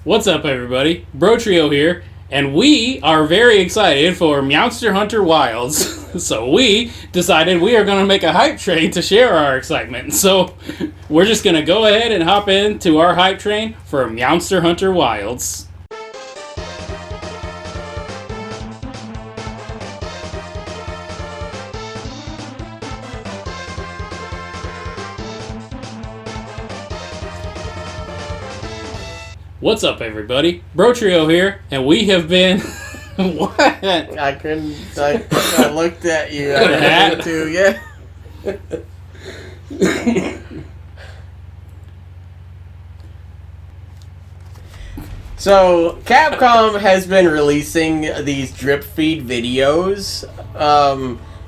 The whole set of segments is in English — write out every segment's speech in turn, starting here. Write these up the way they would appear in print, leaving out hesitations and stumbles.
What's up, everybody? Bro Trio here, and we are very excited for Monster Hunter Wilds. So we decided we are going to make a hype train to share our excitement. So we're just going to go ahead and hop into our hype train for Monster Hunter Wilds. What's up, everybody? Bro Trio here, and we have been... What? I couldn't. I looked at you. I had to. Yeah. So Capcom has been releasing these drip feed videos,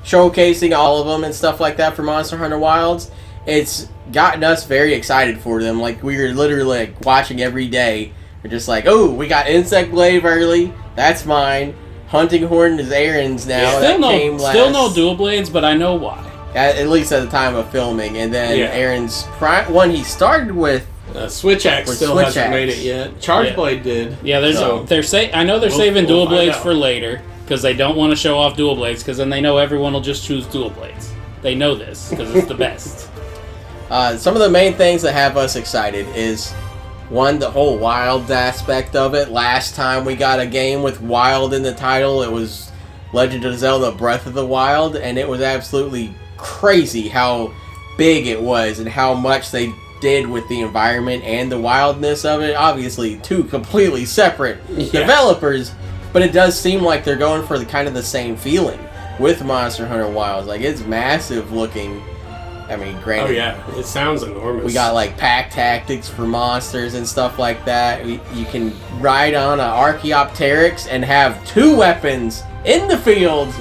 showcasing all of them and stuff like that for Monster Hunter Wilds. It's gotten us very excited for them. Like, we were literally like watching every day. We're just like, oh, we got Insect Glaive early. That's mine. Hunting Horn is Aaron's now. Still no Dual Blades, but I know why. At least at the time of filming. And then Aaron's one he started with. Switch Axe still hasn't made it yet. Charge Blade did. Yeah, I know they're saving Dual Blades for later because they don't want to show off Dual Blades because then they know everyone will just choose Dual Blades. They know this because it's the best. Some of the main things that have us excited is, one, the whole wild aspect of it. Last time we got a game with wild in the title, it was Legend of Zelda Breath of the Wild, and it was absolutely crazy how big it was and how much they did with the environment and the wildness of it. Obviously, two completely separate developers, but it does seem like they're going for the same feeling with Monster Hunter Wilds. Like, it's massive looking. I mean, granted... Oh, yeah. It sounds enormous. We got, like, pack tactics for monsters and stuff like that. You can ride on an Archaeopteryx and have two weapons in the field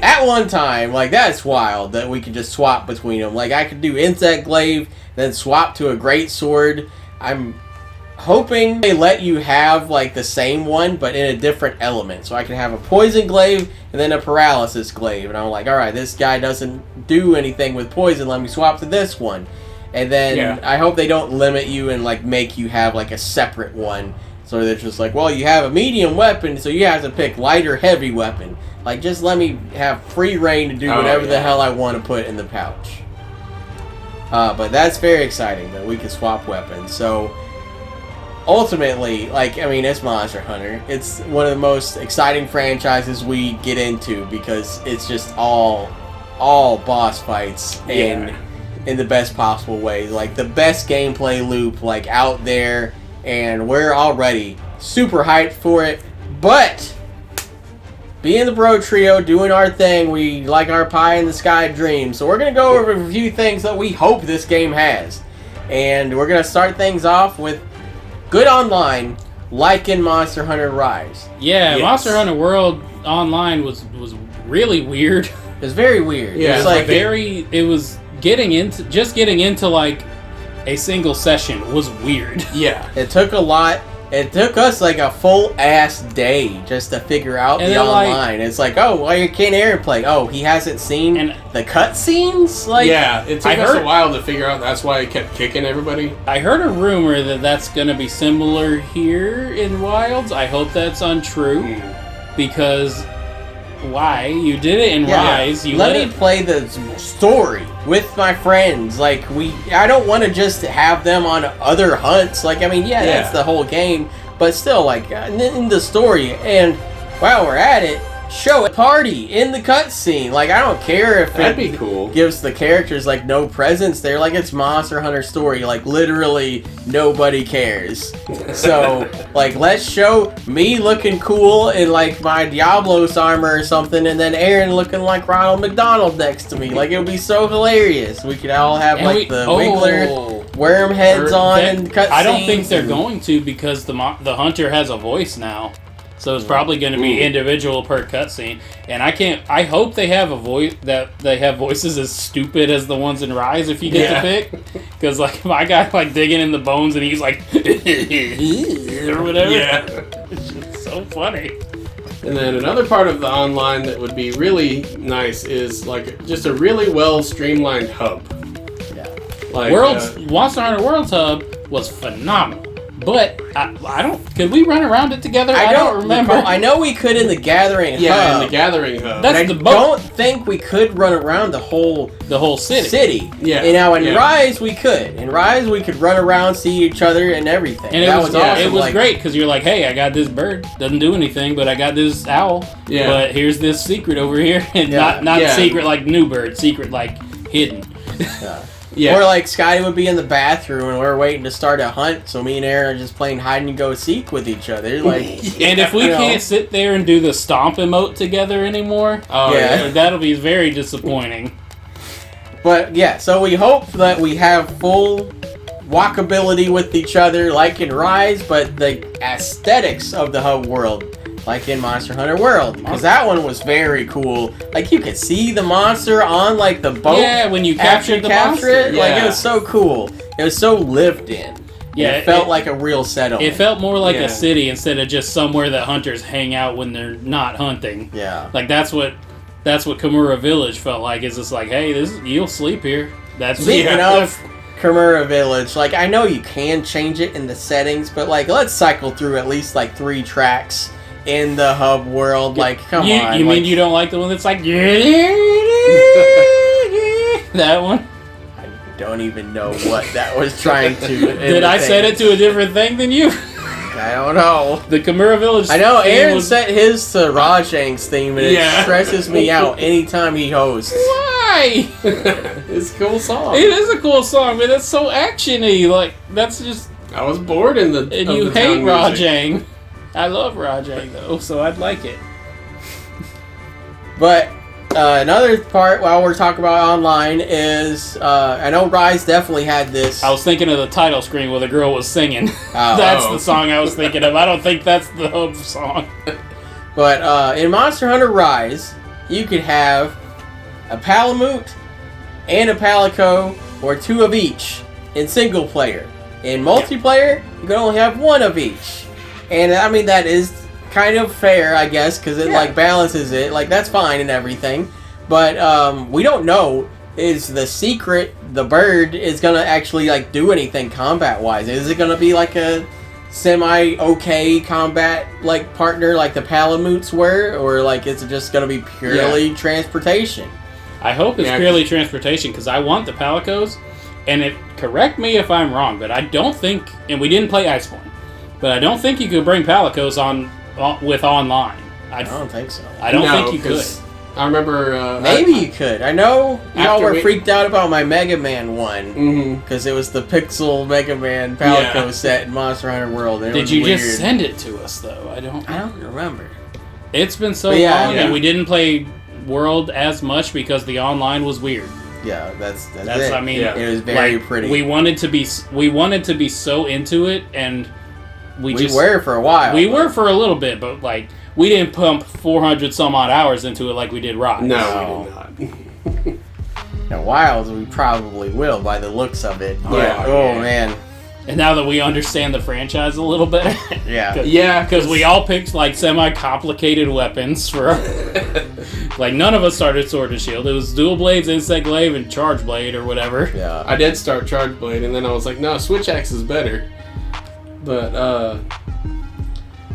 at one time. Like, that's wild that we can just swap between them. Like, I could do Insect Glaive, then swap to a Great Sword. I'm hoping they let you have, like, the same one, but in a different element. So I can have a Poison Glaive and then a Paralysis Glaive. And I'm like, alright, this guy doesn't do anything with poison, let me swap to this one. And then I hope they don't limit you and, like, make you have, like, a separate one. So they're just like, well, you have a medium weapon, so you have to pick light or heavy weapon. Like, just let me have free reign to do whatever the hell I want to put in the pouch. But that's very exciting that we can swap weapons. So ultimately, like, I mean, it's Monster Hunter. It's one of the most exciting franchises we get into because it's just all boss fights in the best possible way. Like, the best gameplay loop, like, out there, and we're already super hyped for it. But being the Bro Trio, doing our thing, we like our pie in the sky dreams. So we're going to go over a few things that we hope this game has. And we're going to start things off with good online, like in Monster Hunter Rise. Yeah, Monster Hunter World Online was really weird. It was very weird. Yeah, it was getting into like a single session was weird. Yeah. It took a lot. It took us like a full ass day just to figure out the online. Like, it's like, oh, well, you can't Aaron play. Oh, he hasn't seen the cutscenes? Like, yeah, it took us a while to figure out. That's why it kept kicking everybody. I heard a rumor that that's going to be similar here in Wilds. I hope that's untrue. Because why? You did it in Rise. You let me play the story with my friends. Like, I don't want to just have them on other hunts. Like, I mean, that's the whole game, but still, like, in the story. And while we're at it, show a party in the cutscene. Like, I don't care if that'd be cool. Gives the characters like no presence there. Like, it's Monster Hunter story. Like, literally nobody cares. So, like, let's show me looking cool in like my Diablos armor or something, and then Aaron looking like Ronald McDonald next to me. Like, it would be so hilarious. We could all have Wiggler worm heads on and cutscenes. I don't think they're going to because the hunter has a voice now. So it's probably going to be individual per cutscene, and I hope they have voices as stupid as the ones in Rise if you get to pick, because like my guy like digging in the bones and he's like or whatever. Yeah, it's just so funny. And then another part of the online that would be really nice is like just a really well streamlined hub. Yeah, like Monster Hunter World's hub was phenomenal. But I don't. Could we run around it together? I don't remember. I know we could in the Gathering Hub. Yeah, in the Gathering Hub. That's I the boat. don't think we could run around the whole city. Yeah. And now in Rise we could. In Rise we could run around, see each other, and everything. And that was awesome. It was great because you're like, hey, I got this bird. Doesn't do anything, but I got this owl. Yeah. But here's this secret over here, and not secret like new bird, secret like hidden. Yeah. Or like Scotty would be in the bathroom and we're waiting to start a hunt, so me and Aaron are just playing hide and go seek with each other. Like, and if we can't sit there and do the stomp emote together anymore, that'll be very disappointing. But yeah, so we hope that we have full walkability with each other like in Rise, but the aesthetics of the hub world like in Monster Hunter World, because that one was very cool. Like, you could see the monster on like the boat. Yeah, when you captured the monster. It. Like, it was so cool. It was so lived in. Yeah, it felt like a real settlement. It felt more like a city instead of just somewhere that hunters hang out when they're not hunting. Yeah, like that's what Kamura Village felt like. Is just like, hey, you'll sleep here. That's speaking of Kamura Village. Like, I know you can change it in the settings, but like, let's cycle through at least like 3 tracks in the hub world. Like, come on. You mean you don't like the one that's like that one? I don't even know what that was trying to. Did I set it to a different thing than you? I don't know. The Kamura Village. I know Aaron set his to Rajang's theme, and it stresses me out anytime he hosts. Why? It's a cool song. It is a cool song, but it's so actiony. Like, that's just. I was bored in the. And you hate Rajang. I love Rajang though, so I'd like it. But another part while we're talking about online is I know Rise definitely had this. I was thinking of the title screen where the girl was singing. That's the song I was thinking of. I don't think that's the hub song. But in Monster Hunter Rise, you could have a Palamute and a Palico, or 2 of each in single player. In multiplayer, you can only have 1 of each. And I mean, that is kind of fair, I guess, because it like balances it. Like, that's fine and everything. But we don't know, is the secret the bird is gonna actually like do anything combat wise? Is it gonna be like a semi-okay combat like partner like the Palamutes were, or like is it just gonna be purely transportation? I hope it's purely transportation, because I want the Palicos. And correct me if I'm wrong, but I don't think, and we didn't play Iceborne, but I don't think you could bring Palicos on with online. I don't think so. I don't think you could. I remember... maybe you could. I know y'all were freaked out about my Mega Man one, because it was the Pixel Mega Man Palico set in Monster Hunter World. Did you just send it to us, though? I don't remember. It's been so long, and we didn't play World as much because the online was weird. Yeah, that's it. I mean, it was very pretty. We wanted to be so into it, and we were for a while. We were for a little bit, but like we didn't pump 400 some odd hours into it like we did Rise. No, we did not. Now, Wilds, we probably will by the looks of it. Yeah. Oh man. And now that we understand the franchise a little better, because we all picked like semi-complicated weapons for, like none of us started Sword and Shield. It was Dual Blades, Insect Glaive, and Charge Blade or whatever. Yeah, I did start Charge Blade, and then I was like, no, Switch Axe is better. But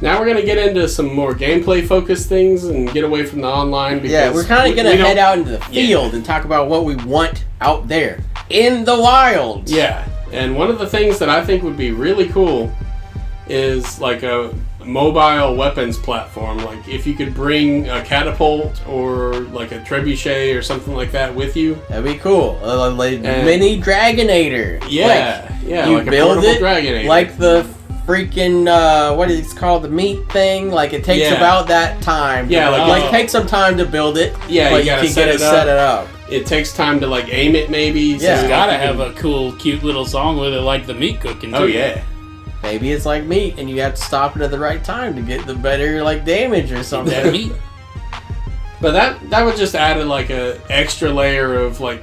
now we're gonna get into some more gameplay focused things and get away from the online. Because we're kind of gonna head out into the field and talk about what we want out there in the wild. Yeah. And one of the things that I think would be really cool is like a mobile weapons platform. Like if you could bring a catapult or like a trebuchet or something like that with you. That'd be cool. Like mini Dragonator. Yeah, you like build a it Dragonator. like the freaking what is it called, the meat thing. Like it takes about that time. Yeah, like take some time to build it. Yeah, but you can set it up. It takes time to like aim it, maybe. Yeah, it's gotta have a cool, cute little song with it, like the meat cooking. Too. Oh yeah. Maybe it's like meat, and you have to stop it at the right time to get the better like damage or something. That meat. But that would just add like a extra layer of like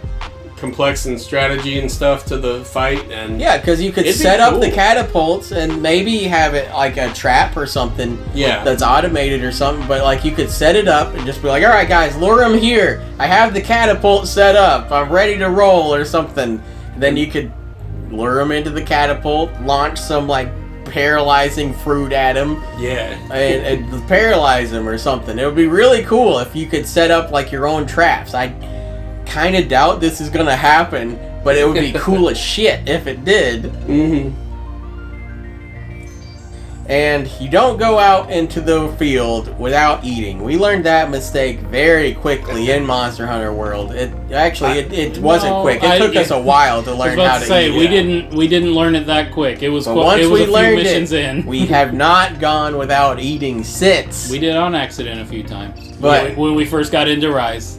complex and strategy and stuff to the fight, and because you could set up the catapults and maybe have it like a trap or something that's automated or something, but like you could set it up and just be like, alright guys, lure them here, I have the catapult set up, I'm ready to roll or something. And then you could lure them into the catapult, launch some like paralyzing fruit at him Yeah. and paralyze him or something. It would be really cool if you could set up like your own traps. I kind of doubt this is gonna happen, but it would be cool as shit if it did. Mm-hmm. And you don't go out into the field without eating. We learned that mistake very quickly in Monster Hunter World. It wasn't quick. It took us a while to I was learn about how to to say eat. we didn't learn it that quick. It was But it once was we a few learned missions it, in. we have not gone without eating since. We did on accident a few times. But- when we first got into Rise.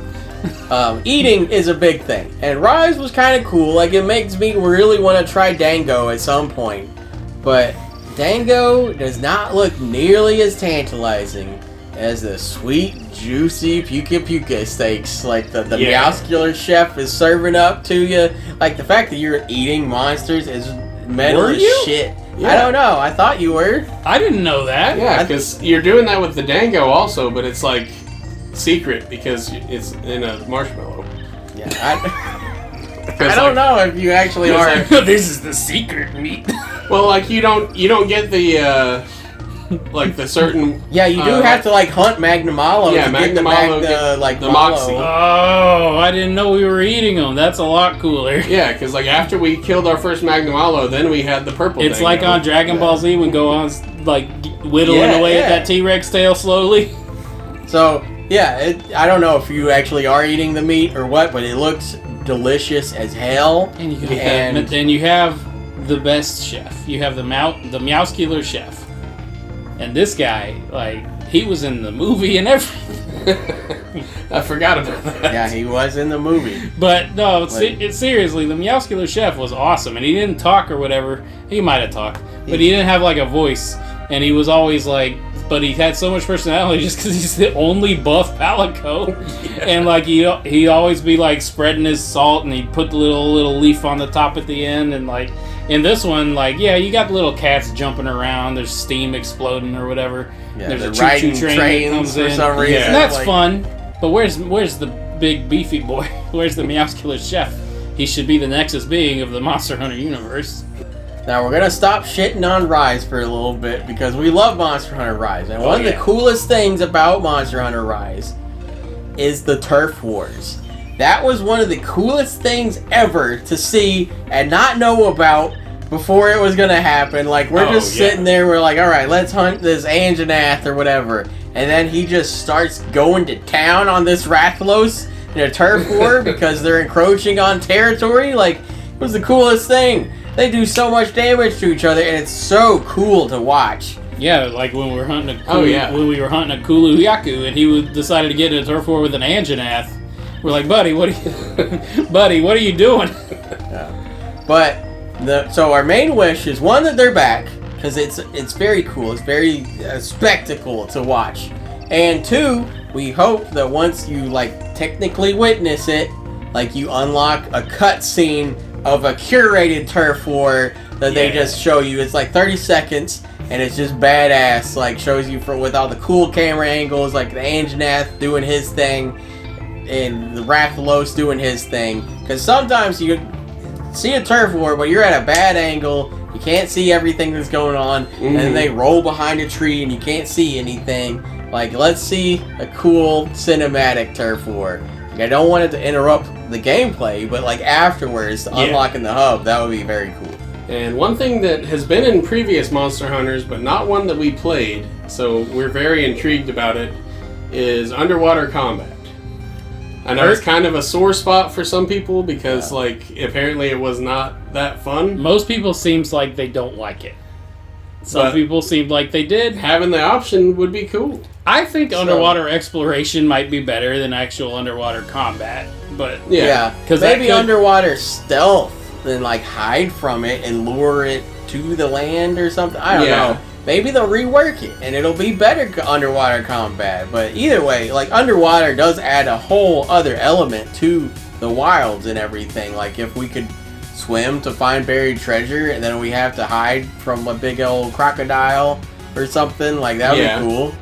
Eating is a big thing, and Rise was kind of cool. Like, it makes me really want to try Dango at some point, but Dango does not look nearly as tantalizing as the sweet, juicy Puka Puka steaks. Like the Yeah. Meowscular chef is serving up to you. Like, the fact that you're eating monsters is metal Were as you? shit. Yeah. I don't know. I thought you were. I didn't know that. Yeah, because you're doing that with the Dango also, but it's like secret because it's in a marshmallow. Yeah. I don't know if you actually It's are. like- This is the secret meat. Well, like you don't get the like the certain. Yeah, you do have to like hunt Magnamalo Yeah, to get the Magnamalo, Magna, like the Malo. Moxie. Oh, I didn't know we were eating them. That's a lot cooler. Yeah, because like after we killed our first Magnamalo, then we had the purple. It's Dango. like on Dragon Ball Z when Gohan's like whittling Yeah, away yeah. at that T-Rex tail slowly. So yeah, I don't know if you actually are eating the meat or what, but it looks delicious as hell. And you And- and you have the best chef. You have the Meowscular chef. And this guy, like, he was in the movie and everything. I forgot about that. Yeah, he was in the movie. But no, Like- seriously, the Meowscular chef was awesome, and he didn't talk or whatever. He might have talked, but he didn't have like a voice, and he was always like. But he had so much personality just because he's the only buff Palico, and like he'd always be like spreading his salt, and he'd put the little leaf on the top at the end, and like in this one, like yeah, you got the little cats jumping around, there's steam exploding or whatever. Yeah, There's they're a choo-choo riding train that trains comes for in. some reason. Yeah. And that's like- fun. But where's the big beefy boy? Where's the Meowscular chef? He should be the Nexus being of the Monster Hunter universe. Now we're gonna stop shitting on Rise for a little bit because we love Monster Hunter Rise, and one of the yeah. coolest things about Monster Hunter Rise is the turf wars. That was one of the coolest things ever to see and not know about before it was gonna happen. Like we're Oh, just yeah. sitting there, we're like, all right, let's hunt this Anjanath or whatever, and then he just starts going to town on this Rathalos in a turf war because they're encroaching on territory. Like it was the coolest thing. They do so much damage to each other, and it's so cool to watch. Yeah, like when we were hunting a Oh, yeah. when we were hunting a Kulu Yaku, and he decided to get in a turf war with an Anjanath. We're like, buddy, what are you doing? But so our main wish is one that they're back because it's very cool. It's very spectacle to watch, and two, we hope that once you like technically witness it, like you unlock a cutscene of a curated turf war that they Yeah. just show you. It's like 30 seconds, and it's just badass. Like shows you with all the cool camera angles, like the Anjanath doing his thing, and the Rathalos doing his thing. Because sometimes you see a turf war, but you're at a bad angle. You can't see everything that's going on, and then they roll behind a tree, and you can't see anything. Like, let's see a cool cinematic turf war. Like, I don't want it to interrupt the gameplay, but like afterwards, unlocking the hub, that would be very cool. And one thing that has been in previous Monster Hunters, but not one that we played, so we're very intrigued about it, is underwater combat. I know it's kind of a sore spot for some people because, like, apparently it was not that fun. Most people seems like they don't like it. Some But- people seemed like they did. Having the option would be cool. I think underwater exploration might be better than actual underwater combat, but Yeah, 'Cause that maybe could- underwater stealth, then like hide from it and lure it to the land or something. I don't Yeah. know. Maybe they'll rework it and it'll be better underwater combat. But either way, like underwater does add a whole other element to the wilds and everything. Like if we could swim to find buried treasure and then we have to hide from a big old crocodile or something, like that would Yeah. be cool.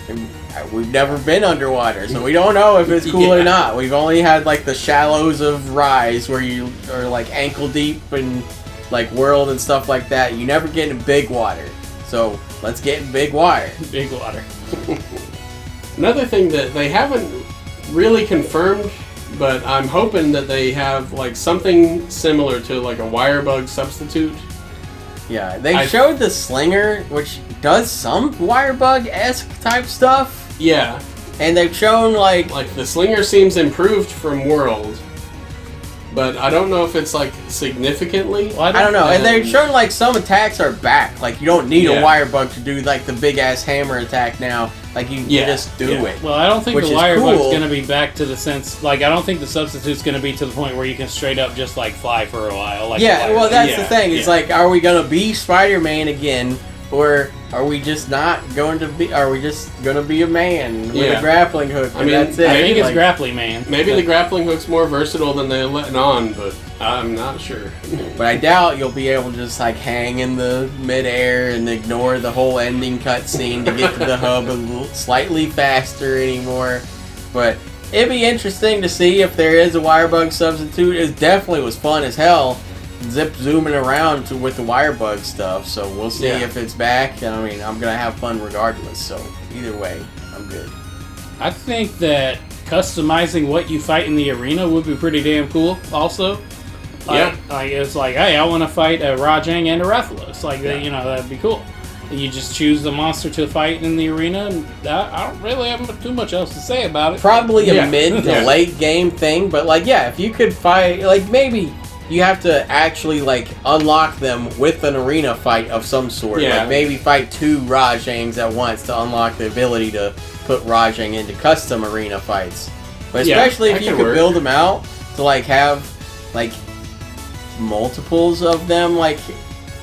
And we've never been underwater, so we don't know if it's cool or Yeah. not. We've only had like the shallows of Rise where you are like ankle deep and like world and stuff like that, you never get in big water. So let's get in big water. Big water. Another thing that they haven't really confirmed, but I'm hoping that they have like something similar to like a wire bug substitute. Yeah, they showed the Slinger, which does some Wirebug-esque type stuff. Yeah. And they've shown like the Slinger seems improved from World, but I don't know if it's like significantly. Well, I don't know. And they've shown like some attacks are back. Like you don't need a Wirebug to do like the big ass hammer attack now. Like you can just do it. Well, I don't think Which the is Wirebug's cool. going to be back to the sense. Like, I don't think the substitute's going to be to the point where you can straight up just like fly for a while. Like Yeah, well, that's the thing. It's yeah. like, are we gonna be Spider-Man again, or are we just not going to be? Are we just gonna be a man with a grappling hook? I mean, that's it. I think it's Like, grappling, man. Maybe the grappling hook's more versatile than they're letting on, but I'm not sure. But I doubt you'll be able to just like hang in the midair and ignore the whole ending cutscene to get to the hub a little slightly faster anymore. But it'd be interesting to see if there is a Wirebug substitute. It definitely was fun as hell, zooming around with the Wirebug stuff. So we'll see if it's back. I mean, I'm gonna have fun regardless. So either way, I'm good. I think that customizing what you fight in the arena would be pretty damn cool. Also. Like it's like, hey, I want to fight a Rajang and a Rathalos. Like, you know, that'd be cool. You just choose the monster to fight in the arena, and I don't really have too much else to say about it. Probably a mid to late game thing, but like, if you could fight, like maybe you have to actually like unlock them with an arena fight of some sort. Yeah. Like maybe fight 2 Rajangs at once to unlock the ability to put Rajang into custom arena fights. But especially if you could build them out to like have like multiples of them. Like,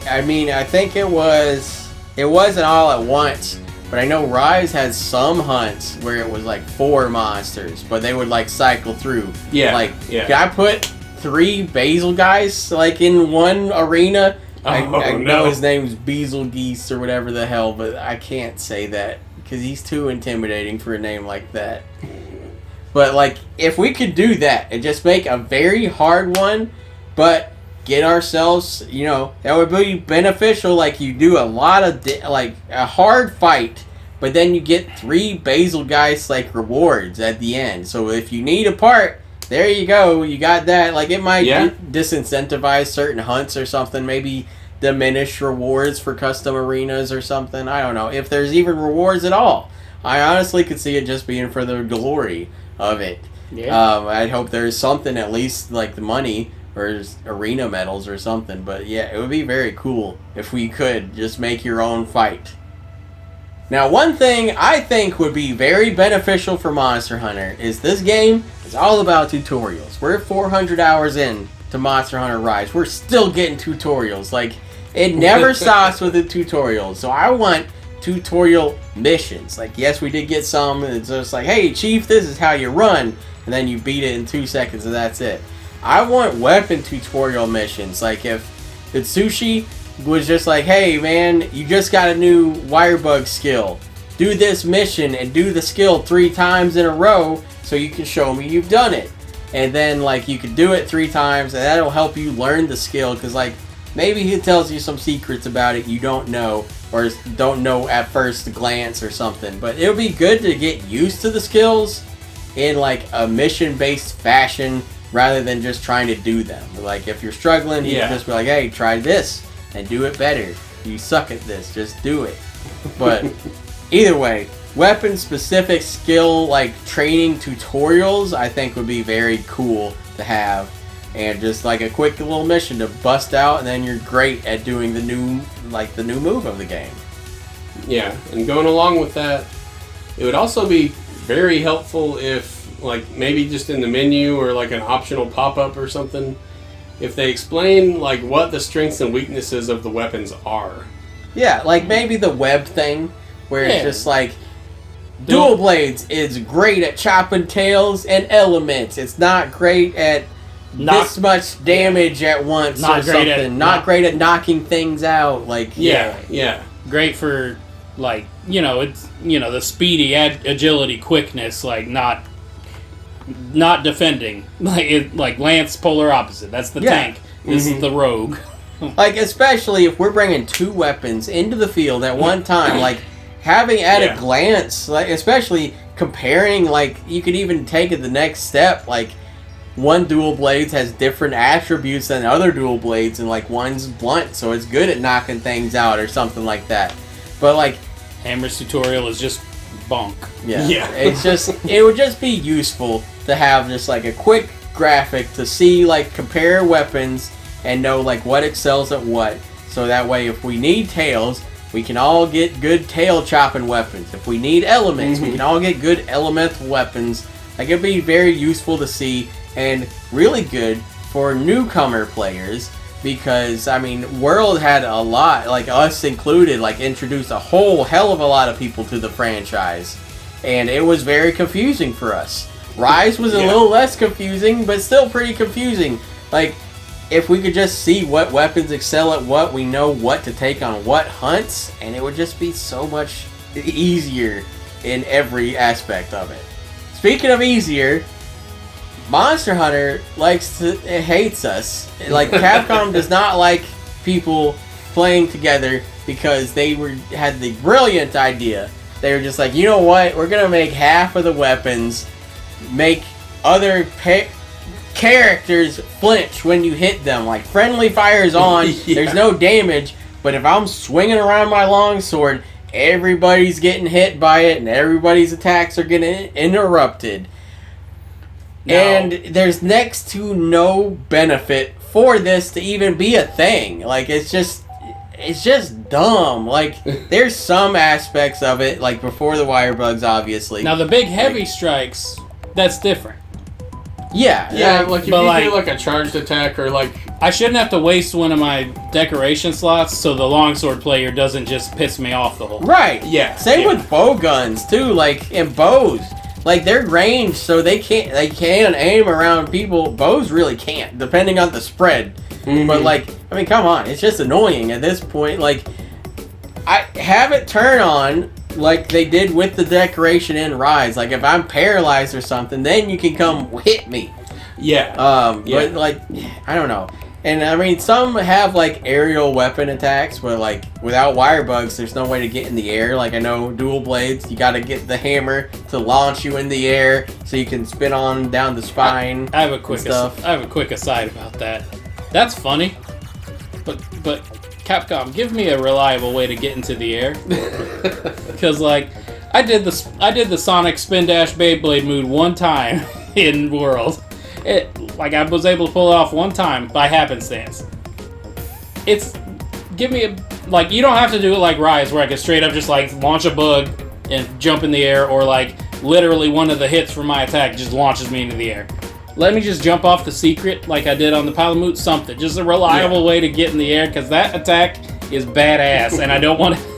I mean, I think it wasn't all at once, but I know Rise has some hunts where it was like 4 monsters, but they would like cycle through. Can I put 3 Basil guys like in one arena? I know his name's Betelgeuse or whatever the hell, but I can't say that because he's too intimidating for a name like that. But like, if we could do that and just make a very hard one, but get ourselves, you know, that would be beneficial. Like, you do a lot of like a hard fight, but then you get 3 Basil guys like rewards at the end. So if you need a part, there you go, you got that. Like, it might disincentivize certain hunts or something. Maybe diminish rewards for custom arenas or something. I don't know if there's even rewards at all. I honestly could see it just being for the glory of it. I'd hope there's something, at least like the money or arena medals or something. But yeah, it would be very cool if we could just make your own fight. Now, one thing I think would be very beneficial for Monster Hunter is this game is all about tutorials. We're 400 hours in to Monster Hunter Rise. We're still getting tutorials. Like, it never stops with the tutorials. So I want tutorial missions. Like, yes, we did get some. It's just like, hey, Chief, this is how you run. And then you beat it in 2 seconds and that's it. I want weapon tutorial missions. Like, if Itsushi was just like, hey, man, you just got a new Wirebug skill. Do this mission and do the skill 3 times in a row so you can show me you've done it. And then, like, you could do it 3 times and that'll help you learn the skill. Because, like, maybe he tells you some secrets about it you don't know, or don't know at first glance or something. But it would be good to get used to the skills in, like, a mission-based fashion rather than just trying to do them. Like, if you're struggling, you can just be like, hey, try this and do it better. You suck at this, just do it. But either way, weapon-specific skill, like, training tutorials, I think would be very cool to have. And just like a quick little mission to bust out, and then you're great at doing the new move of the game. Yeah, and going along with that, it would also be very helpful if, like, maybe just in the menu or like an optional pop-up or something, if they explain like what the strengths and weaknesses of the weapons are. Yeah, like maybe the web thing, where it's just like, Dual Blades is great at chopping tails and elements. It's not great at this much damage at once or something. Not great at knocking things out. Like, great for, like, you know, it's, you know, the speedy agility, quickness, like not defending. Like Lance, polar opposite. That's the tank. This is the rogue. Like, especially if we're bringing 2 weapons into the field at one time, like, having at a glance, like, especially comparing, like, you could even take it the next step, like, one dual blades has different attributes than other dual blades, and, like, one's blunt, so it's good at knocking things out or something like that. But, like, Hammer's tutorial is just bonk. Yeah. it's just, it would just be useful to have just, like, a quick graphic to see, like, compare weapons and know, like, what excels at what. So that way, if we need tails, we can all get good tail chopping weapons. If we need elements, we can all get good elemental weapons. Like, it'd be very useful to see and really good for newcomer players because, I mean, World had a lot, like us included, like introduced a whole hell of a lot of people to the franchise. And it was very confusing for us. Rise was a little less confusing, but still pretty confusing. Like, if we could just see what weapons excel at what, we know what to take on what hunts, and it would just be so much easier in every aspect of it. Speaking of easier, Monster Hunter hates us. Like, Capcom does not like people playing together because they had the brilliant idea. They were just like, you know what? We're gonna make half of the weapons make other characters flinch when you hit them. Like, friendly fire's on, there's no damage, but if I'm swinging around my longsword, everybody's getting hit by it and everybody's attacks are getting interrupted. No. And there's next to no benefit for this to even be a thing. Like, it's just dumb. Like, there's some aspects of it, like before the wire bugs, obviously. Now, the big heavy strikes, that's different. Yeah, like if you do like a charged attack or like... I shouldn't have to waste one of my decoration slots so the longsword player doesn't just piss me off the whole time. Right. Yeah. Same with bow guns too, like, and bows. Like, they're ranged, so they can aim around people. Bows really can't, depending on the spread. But, like, I mean, come on, it's just annoying at this point. Like, I have it turn on like they did with the decoration in Rise. Like, if I'm paralyzed or something, then you can come hit me. Yeah. But, like, I don't know. And, I mean, some have, like, aerial weapon attacks, but, like, without wire bugs, there's no way to get in the air. Like, I know dual blades, you gotta get the hammer to launch you in the air so you can spin on down the spine. I have a quick aside about that. That's funny, but Capcom, give me a reliable way to get into the air. Because, like, I did the Sonic Spin Dash Beyblade move one time in World. I was able to pull it off one time by happenstance. Give me you don't have to do it like Rise, where I can straight up just, like, launch a bug and jump in the air, or, like, literally one of the hits from my attack just launches me into the air. Let me just jump off the secret like I did on the Palamute, something. Just a reliable way to get in the air, because that attack is badass, and I don't want to...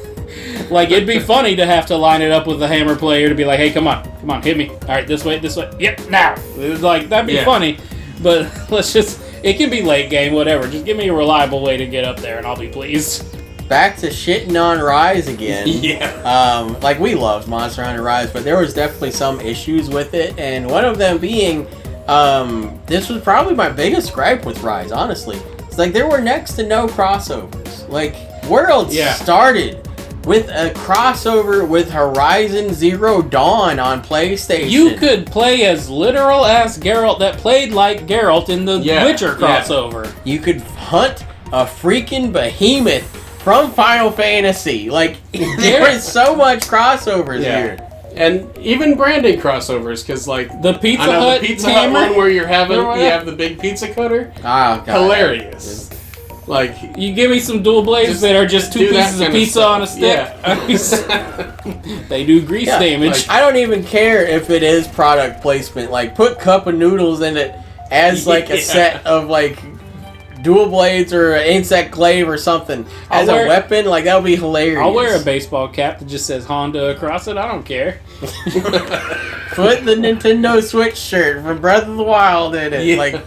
Like, it'd be funny to have to line it up with the hammer player to be like, hey, come on, hit me. All right, this way. Yep, now. Like, that'd be funny, but it can be late game, whatever. Just give me a reliable way to get up there, and I'll be pleased. Back to shitting on Rise again. Yeah. Like, we loved Monster Hunter Rise, but there was definitely some issues with it, and one of them being, this was probably my biggest gripe with Rise, honestly. It's like, there were next to no crossovers. Like, World started with a crossover with Horizon Zero Dawn on PlayStation. You could play as literal ass Geralt that played like Geralt in the Witcher crossover. You could hunt a freaking behemoth from Final Fantasy. Like, there is so much crossovers here. And even branding crossovers, because, like, the Pizza Hut one where you have the big pizza cutter. Oh, God. Hilarious. Like, you give me some dual blades that are just 2 pieces of pizza on a stick. Yeah. They do grease damage. Like, I don't even care if it is product placement. Like, put Cup of Noodles in it as, like, a set of, like, dual blades or an insect glaive or something as a weapon. Like, that would be hilarious. I'll wear a baseball cap that just says Honda across it. I don't care. Put the Nintendo Switch shirt from Breath of the Wild in it. Like,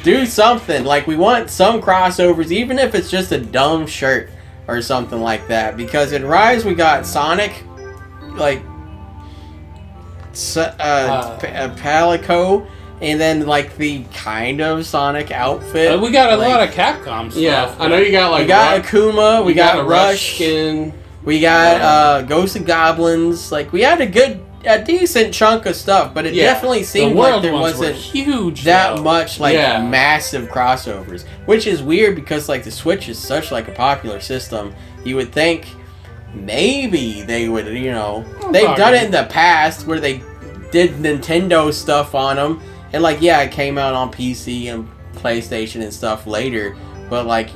do something. Like, we want some crossovers, even if it's just a dumb shirt or something like that. Because in Rise, we got Sonic, like, Palico, and then like the kind of Sonic outfit. We got a like, lot of Capcom stuff. Yeah, I know you got like we got Akuma, we got a Rush, skin. we got Ghosts and Goblins. Like we had a decent chunk of stuff, but it definitely The seemed like world there ones were wasn't huge. that though. much like Yeah. massive crossovers, which is weird because like the Switch is such like a popular system. You would think maybe they would, they've done it in the past where they did Nintendo stuff on them, and like it came out on PC and PlayStation and stuff later, but like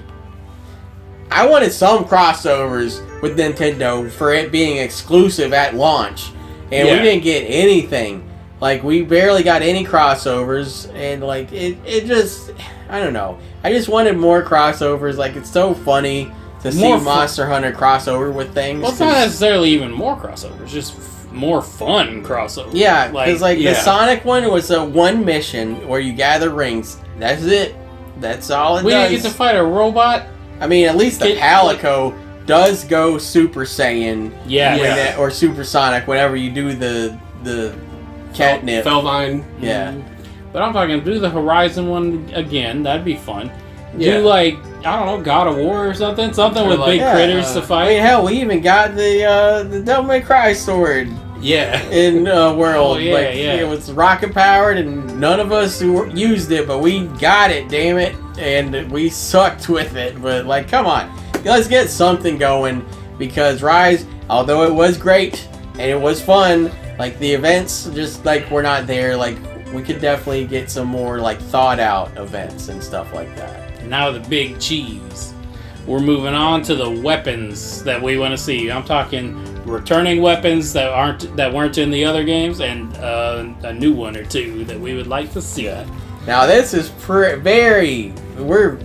I wanted some crossovers with Nintendo for it being exclusive at launch, and we didn't get anything. Like we barely got any crossovers, and like it just, I don't know. I just wanted more crossovers. Like it's so funny to see Monster Hunter crossover with things. Well, it's not necessarily even more crossovers, just more fun crossovers. Yeah, because the yeah. Sonic one was a one mission where you gather rings. That's it. That's all it We does. didn't get to fight a robot. I mean, at least the Palico does go Super Saiyan. Yeah. Or Super Sonic whenever you do the catnip. Felvine. Yeah. But I'm talking, do the Horizon one again. That'd be fun. Yeah. Do like, I don't know, God of War or something. Something Or with like, big critters to I fight. mean, hell, we even got the Devil May Cry sword Yeah. in World. Oh, yeah, yeah. It was rocket powered, and none of us used it, but we got it. Damn it, and we sucked with it. But like, come on, let's get something going, because Rise, although it was great and it was fun, like the events just like were not there. Like we could definitely get some more like thought out events and stuff like that. Now the big cheese. We're moving on to the weapons that we want to see. I'm talking returning weapons that weren't in the other games, and a new one or two that we would like to see. Now this is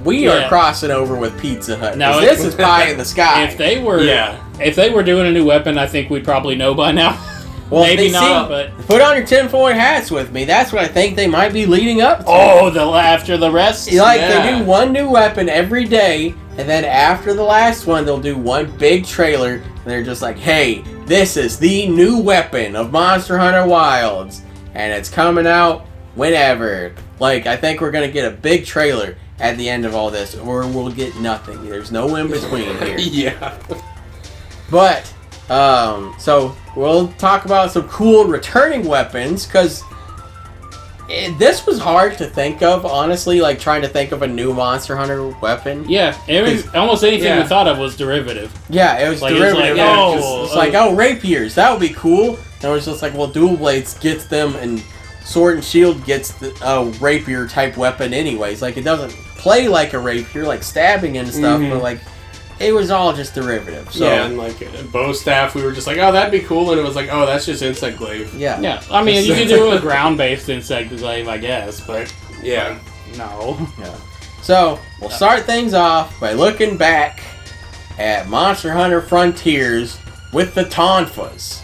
we are crossing over with Pizza Hut. Now, This is pie in the sky. If they were doing a new weapon, I think we'd probably know by now. Well, Maybe not, but put on your tinfoil hats with me. That's what I think they might be leading up to. after the rest. They do one new weapon every day, and then after the last one, they'll do one big trailer, and they're just like, "Hey, this is the new weapon of Monster Hunter Wilds, and it's coming out whenever." Like, I think we're gonna get a big trailer at the end of all this, or we'll get nothing. There's no in between here. Yeah. But, so we'll talk about some cool returning weapons, because this was hard to think of, honestly, like trying to think of a new Monster Hunter weapon. Yeah, almost anything we thought of was derivative. Yeah, it was derivative. It's like, rapiers, that would be cool. And it was just like, well, Dual Blades gets them, and Sword and Shield gets the rapier type weapon anyways. Like, it doesn't play like a rapier, like stabbing and stuff, but like, it was all just derivative. So. Yeah, and like bow staff, we were just like, oh, that'd be cool, and it was like, oh, that's just insect glaive. Yeah. Yeah, I mean, you could do a ground-based insect glaive, I guess, but Yeah. no. Yeah. So, we'll start things off by looking back at Monster Hunter Frontiers with the Tonfas.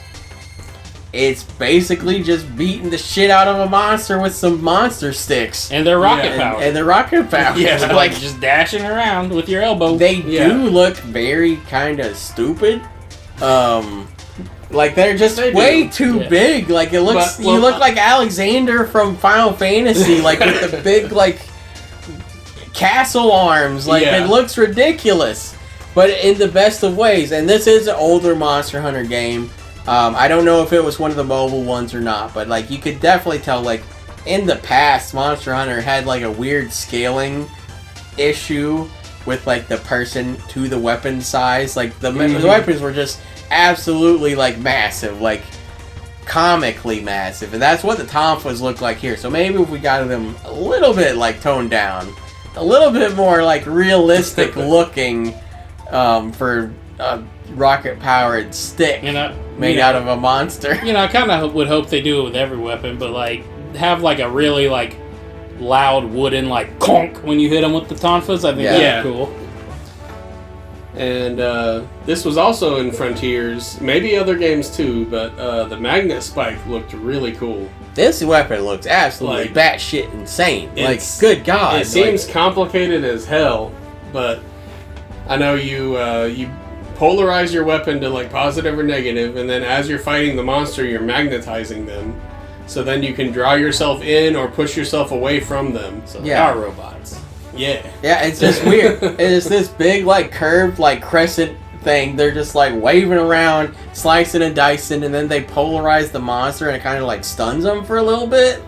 It's basically just beating the shit out of a monster with some monster sticks. And they're rocket powered. And they're rocket powered. Yeah, like just dashing around with your elbow. They do look very kind of stupid. Like they're just way too big. Like it looks, you look like Alexander from Final Fantasy, like with the big like castle arms. Like it looks ridiculous, but in the best of ways. And this is an older Monster Hunter game. I don't know if it was one of the mobile ones or not, but like you could definitely tell, like in the past, Monster Hunter had like a weird scaling issue with like the person to the weapon size. Like the weapons were just absolutely like massive, like comically massive, and that's what the Tonfas look like here. So maybe if we got them a little bit like toned down, a little bit more like realistic looking, for a rocket powered stick, made out of a monster. I kind of would hope they do it with every weapon, but like have like a really like loud wooden like conk when you hit them with the Tonfas. I think that'd be cool. And this was also in Frontiers, maybe other games too, but the Magnet Spike looked really cool. This weapon looks absolutely batshit insane. Like, good God. It seems complicated as hell, but I know you polarize your weapon to like positive or negative, and then as you're fighting the monster, you're magnetizing them. so then you can draw yourself in or push yourself away from them. So Yeah. they are robots. Yeah. Yeah, it's just weird. It's this big, like, curved, like, crescent thing. They're just, like, waving around, slicing and dicing, and then they polarize the monster and it kind of, like, stuns them for a little bit.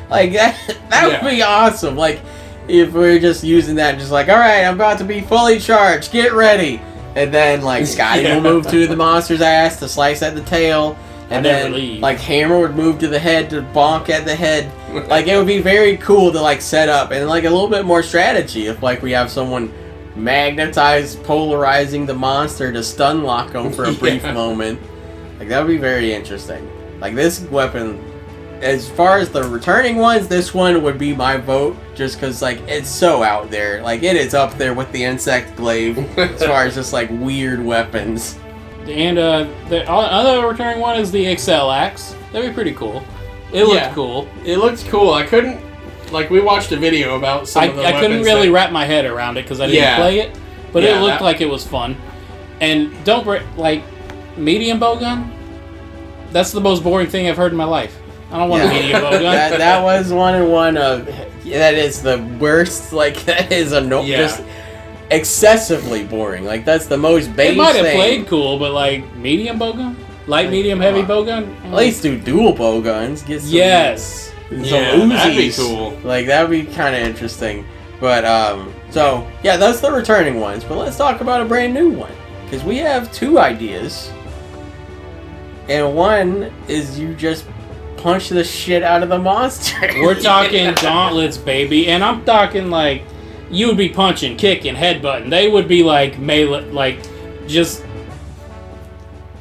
Like, that would be awesome. Like, if we're just using that, just like, alright, I'm about to be fully charged, get ready. And then, like, Scotty will move to the monster's ass to slice at the tail. And then, like, Hammer would move to the head to bonk at the head. Like, it would be very cool to, like, set up. And, like, a little bit more strategy if, like, we have someone magnetize, polarizing the monster to stun lock them for a brief moment. Like, that would be very interesting. Like, this weapon, as far as the returning ones, this one would be my vote. Just because, like, it's so out there. Like, it is up there with the Insect Glaive as far as just, like, weird weapons. And the other returning one is the Excel Axe. That'd be pretty cool. It looked cool. It looked cool. I couldn't, like, we watched a video about some of the I couldn't weapons really wrap my head around it because I didn't play it, but it looked like it was fun. And don't like medium bowgun. That's the most boring thing I've heard in my life. I don't want a medium bowgun. That was one of that is the worst. Like, that is just excessively boring. Like, that's the most base. It might have thing. played cool, but like medium bowgun, light, medium, heavy bowgun. At least do dual bowguns. Get some, some Uzis. That'd be cool. Like, that would be kind of interesting. But so yeah, that's the returning ones. But let's talk about a brand new one because we have two ideas, and one is you just punch the shit out of the monster. We're talking gauntlets, baby, and I'm talking like you would be punching, kicking, headbutting. They would be like melee, like just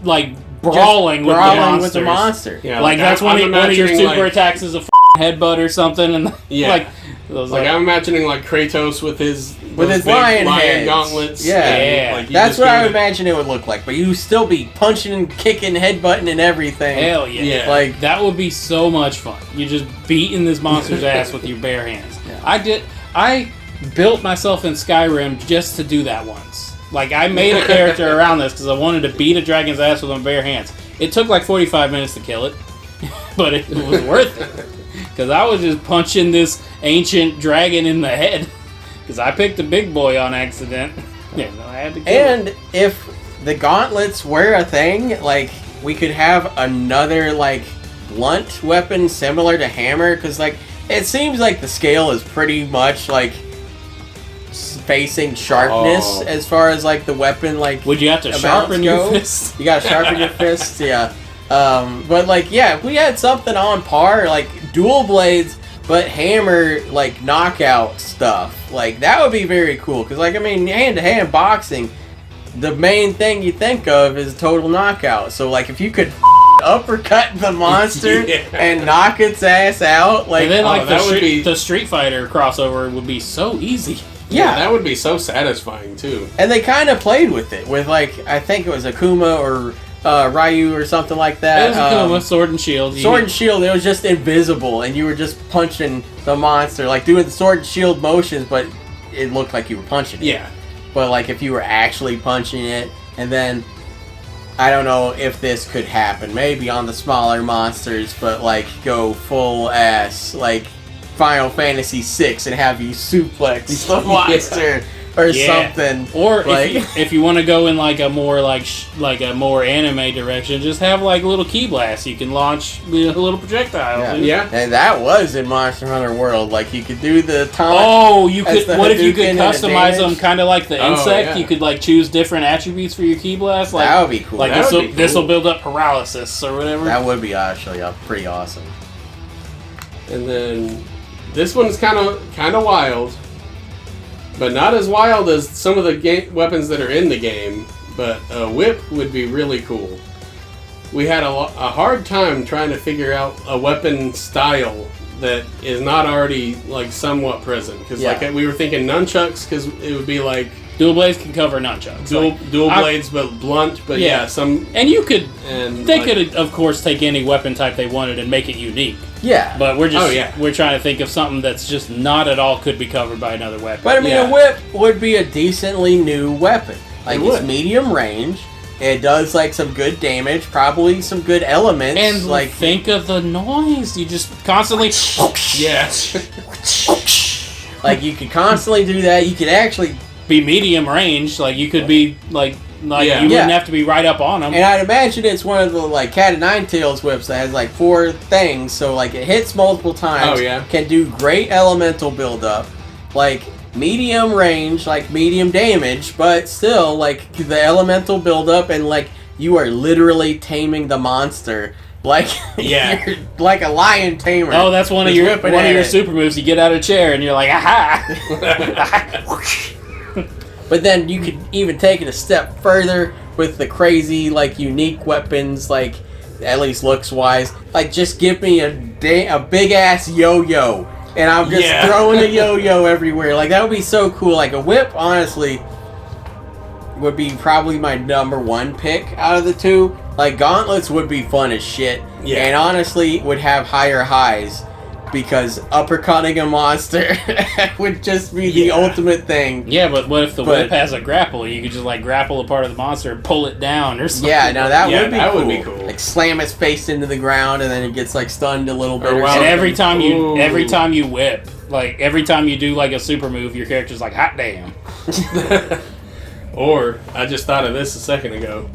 like brawling with the monster. Yeah, like that's one of your super attacks is a headbutt or something, and like I'm imagining like Kratos with his lion gauntlets. Yeah, like, that's what I would imagine it would look like. But you still be punching and kicking, headbutting, and everything. Hell yeah! Like that would be so much fun. You just beating this monster's ass with your bare hands. Yeah. I built myself in Skyrim just to do that once. Like, I made a character around this because I wanted to beat a dragon's ass with my bare hands. It took like 45 minutes to kill it, but it was worth it. Because I was just punching this ancient dragon in the head. Because I picked a big boy on accident. Yeah, so I had to kill And it. if the gauntlets were a thing, like, we could have another, like, blunt weapon similar to Hammer. Because, like, it seems like the scale is pretty much, like, facing sharpness as far as, like, the weapon, like, would you have to sharpen your fist? You gotta sharpen your fists, yeah. But, like, yeah, if we had something on par, like, dual blades, but Hammer, like, knockout stuff, like, that would be very cool. Because, like, I mean, hand-to-hand boxing, the main thing you think of is total knockout. So, like, if you could uppercut the monster and knock its ass out, like, and then, like, the Street Fighter crossover would be so easy. Yeah, that would be so satisfying too. And they kind of played with it with, like, I think it was Akuma or Ryu or something like that. It was Akuma, Sword and Shield. Sword and Shield, it was just invisible, and you were just punching the monster, like doing the Sword and Shield motions, but it looked like you were punching it. Yeah. But, like, if you were actually punching it, and then, I don't know if this could happen, maybe on the smaller monsters, but, like, go full ass, like, Final Fantasy VI and have you suplex the monster or something. Or like, if you want to go in like a more like a more anime direction, just have like little key blasts you can launch with a little projectile. Yeah. And that was in Monster Hunter World. Like, you could do the taunt. Oh, you could. What if you could customize them kind of like the insect? Yeah. You could like choose different attributes for your key blast. Like, that would be cool. Like this will build up paralysis or whatever. That would be actually pretty awesome. And then this one's kind of wild, but not as wild as some of the weapons that are in the game. But a whip would be really cool. We had a hard time trying to figure out a weapon style that is not already like somewhat present. Because like we were thinking nunchucks, because it would be like dual blades can cover nunchucks. Dual blades, but blunt. But some and you could. And they could of course take any weapon type they wanted and make it unique. Yeah. But we're just we're trying to think of something that's just not at all could be covered by another weapon. But I mean, a whip would be a decently new weapon. Like, it's medium range. It does like some good damage, probably some good elements. And like think of the noise. You just constantly. Yeah. like you could constantly do that. You could actually. Be medium range. Like you could be like Yeah. you wouldn't have to be right up on them. And I'd imagine it's one of the like Cat of Nine Tails whips that has like 4 things, so like it hits multiple times. Oh, yeah. Can do great elemental buildup, like medium range, like medium damage, but still like the elemental buildup and like you are literally taming the monster. Like Yeah. you're like a lion tamer. Oh, that's one of Just your whipping one of at your it. super moves. You get out of a chair and you're like, aha! But then you could even take it a step further with the crazy, like, unique weapons, like, at least looks-wise. Like, just give me a big-ass yo-yo, and I'm just throwing a yo-yo everywhere. Like, that would be so cool. Like, a whip, honestly, would be probably my number 1 pick out of the 2. Like, gauntlets would be fun as shit. Yeah. And honestly, would have higher highs. Because uppercutting a monster would just be the ultimate thing. Yeah, but what if the whip has a grapple? You could just like grapple a part of the monster and pull it down or something. Yeah, no, that would be that cool. would be cool. Like slam its face into the ground and then it gets like stunned a little bit. Or Or well, And something. every time you whip, like every time you do like a super move, your character's like, hot damn. Or, I just thought of this a second ago.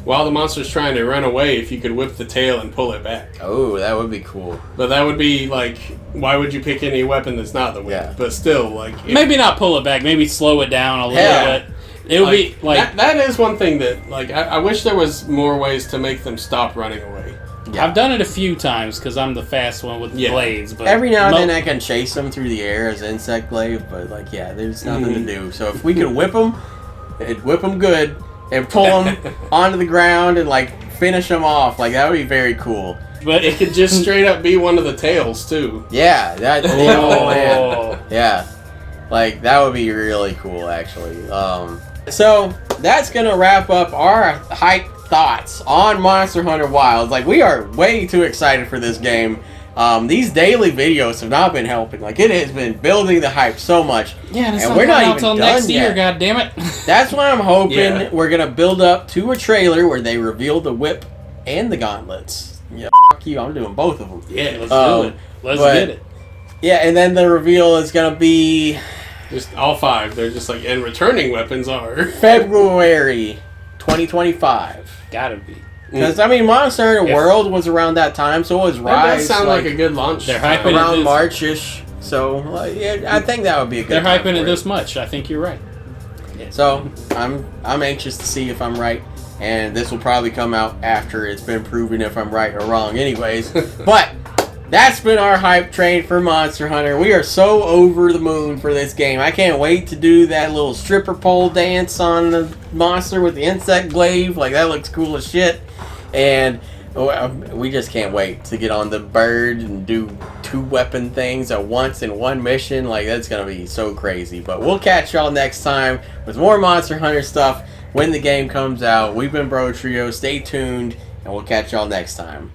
While the monster's trying to run away, if you could whip the tail and pull it back. Oh, that would be cool. But that would be like, why would you pick any weapon that's not the whip? Yeah. But still, like... if- Maybe not pull it back, maybe slow it down a little Yeah. bit. It would be like that is one thing that, like, I wish there was more ways to make them stop running away. Yeah. I've done it a few times because I'm the fast one with the Yeah. blades. But Every now and mo- then I can chase them through the air as insect glaive, but like, yeah, there's nothing Mm-hmm. to do. So if we could whip them good, and pull them onto the ground and like finish them off, like that would be very cool. but It could just straight up be one of the tails, too. Yeah, that. Oh man. oh, Yeah, like that would be really cool, actually. So that's gonna wrap up our hype thoughts on Monster Hunter Wilds. Like we are way too excited for this game. These daily videos have not been helping. Like it has been building the hype so much. yeah, and it's And not we're not coming out even till done next year. yet. God damn it! That's what I'm hoping. Yeah. We're gonna build up to a trailer where they reveal the whip and the gauntlets. Yeah, fuck you. I'm doing both of them. Yeah, let's Um, do it. Let's but- get it. Yeah, and then the reveal is gonna be Just all 5. They're just like, and returning weapons are... February 2025. Gotta be. Because, I mean, Monster Hunter If- World was around that time, so was That Rise. does sound like a good launch. They're time. hyping it. around is. March-ish. So, yeah, I think that would be a good They're time hyping for it this much. I think you're right. So, I'm anxious to see if I'm right. And this will probably come out after it's been proven if I'm right or wrong anyways. But, that's been our hype train for Monster Hunter. We are so over the moon for this game. I can't wait to do that little stripper pole dance on the monster with the insect glaive. Like, that looks cool as shit. And we just can't wait to get on the bird and do 2 weapon things at once in one mission. Like, that's going to be so crazy. But we'll catch y'all next time with more Monster Hunter stuff when the game comes out. We've been Bro Trio. Stay tuned, and we'll catch y'all next time.